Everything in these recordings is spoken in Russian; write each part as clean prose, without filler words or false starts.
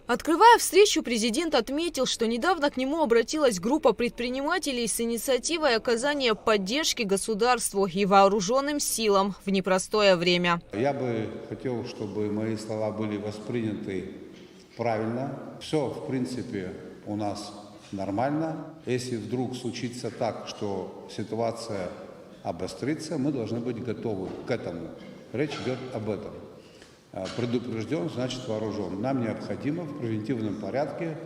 Открывая встречу, президент отметил, что недавно к нему обратилась группа предпринимателей с инициативой оказания поддержки государству и вооруженным силам в непростое время. Я бы хотел, чтобы мои слова были восприняты правильно. Все, в принципе, у нас нормально. Если вдруг случится так, что ситуация обострится, мы должны быть готовы к этому. Речь идет об этом. Предупрежден, значит вооружен. Нам необходимо в превентивном порядке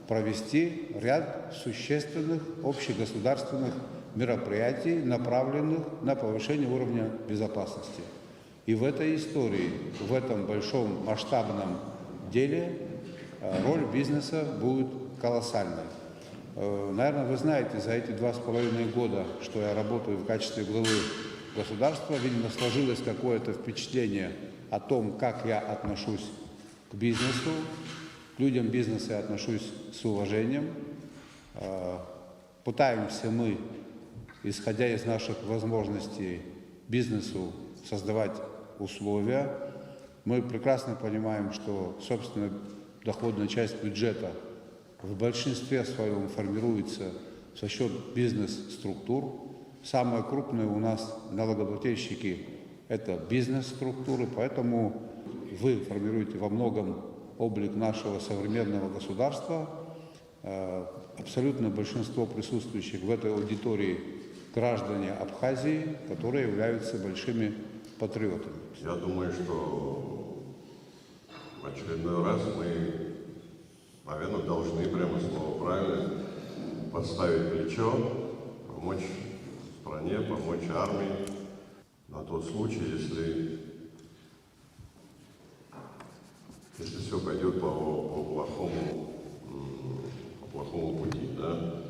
провести ряд существенных общегосударственных мероприятий, направленных на повышение уровня безопасности. И в этой истории, в этом большом масштабном деле роль бизнеса будет колоссальной. Наверное, вы знаете, за эти 2,5 года, что я работаю в качестве главы государства, видимо, сложилось какое-то впечатление о том, как я отношусь к бизнесу. К людям бизнеса я отношусь с уважением. Пытаемся мы, исходя из наших возможностей, бизнесу создавать условия. Мы прекрасно понимаем, что, собственно, доходная часть бюджета в большинстве своем формируется за счет бизнес-структур. Самые крупные у нас налогоплательщики – это бизнес-структуры, поэтому вы формируете во многом облик нашего современного государства. Абсолютное большинство присутствующих в этой аудитории граждане Абхазии, которые являются большими патриотами. Я думаю, что в очередной раз мы, наверное, должны, прямо слово правильно, подставить плечо, помочь стране, помочь армии на тот случай, если все пойдет по плохому пути, да?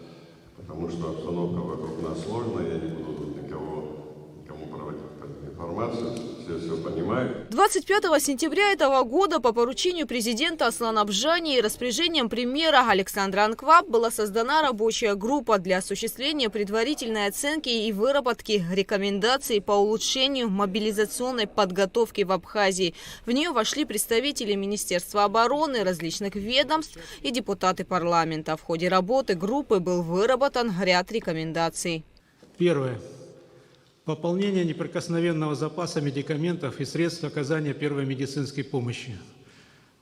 Потому что обстановка вокруг нас сложная, я не буду тут никому проводить информацию, все понимают. 25 сентября этого года по поручению президента Аслана Бжани и распоряжением премьера Александра Анкваб была создана рабочая группа для осуществления предварительной оценки и выработки рекомендаций по улучшению мобилизационной подготовки в Абхазии. В нее вошли представители Министерства обороны, различных ведомств и депутаты парламента. В ходе работы группы был выработан ряд рекомендаций. Первое. Пополнение неприкосновенного запаса медикаментов и средств оказания первой медицинской помощи.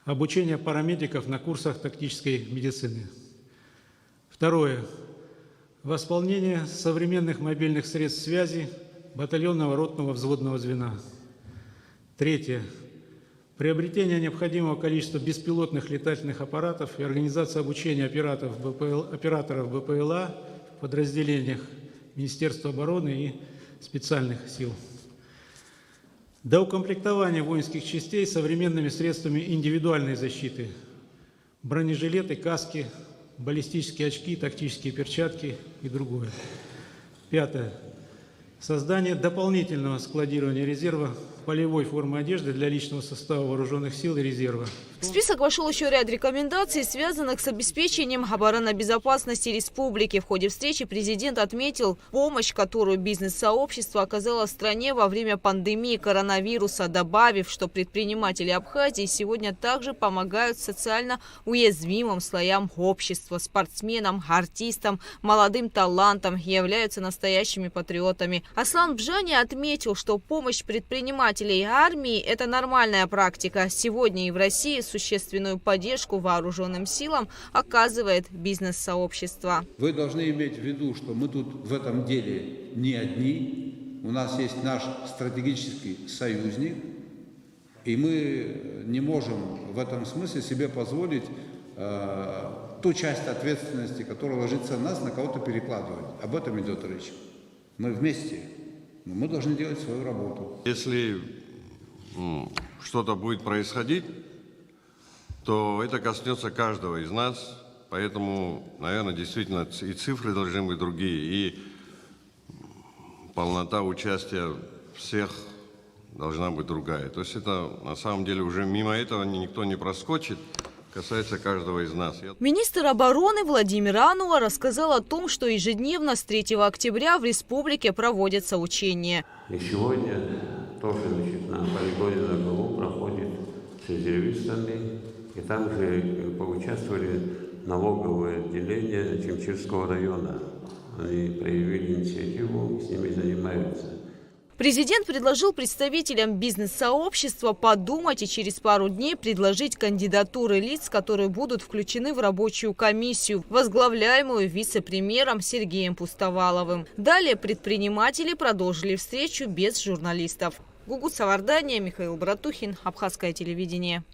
Обучение парамедиков на курсах тактической медицины. Второе. Восполнение современных мобильных средств связи батальонного ротного взводного звена. Третье. Приобретение необходимого количества беспилотных летательных аппаратов и организация обучения операторов БПЛА в подразделениях Министерства обороны и специальных сил. Доукомплектование воинских частей современными средствами индивидуальной защиты. Бронежилеты, каски, баллистические очки, тактические перчатки и другое. Пятое. Создание дополнительного складирования резерва полевой формы одежды для личного состава вооруженных сил и резерва. В список вошел еще ряд рекомендаций, связанных с обеспечением оборонобезопасности республики. В ходе встречи президент отметил помощь, которую бизнес-сообщество оказало стране во время пандемии коронавируса, добавив, что предприниматели Абхазии сегодня также помогают социально уязвимым слоям общества, спортсменам, артистам, молодым талантам и являются настоящими патриотами. Аслан Бжани отметил, что помощь предпринимателей и армии – это нормальная практика. Сегодня и в России существенную поддержку вооруженным силам оказывает бизнес-сообщество. Вы должны иметь в виду, что мы тут в этом деле не одни. У нас есть наш стратегический союзник, и мы не можем в этом смысле себе позволить ту часть ответственности, которая ложится на нас, на кого-то перекладывать. Об этом идет речь. Мы вместе, но мы должны делать свою работу. Если что-то будет происходить, то это коснется каждого из нас, поэтому, наверное, действительно и цифры должны быть другие, и полнота участия всех должна быть другая. То есть это, на самом деле, уже мимо этого никто не проскочит, касается каждого из нас. Министр обороны Владимир Ануа рассказал о том, что ежедневно с 3 октября в республике проводятся учения. И сегодня тоже, на полигоне на Голу проходит с резервистами И там же поучаствовали налоговое отделение Чемчирского района. Они проявили инициативу, с ними занимаются. Президент предложил представителям бизнес-сообщества подумать и через пару дней предложить кандидатуры лиц, которые будут включены в рабочую комиссию, возглавляемую вице-премьером Сергеем Пустоваловым. Далее предприниматели продолжили встречу без журналистов. Гугут Савардания, Михаил Братухин, Абхазское телевидение.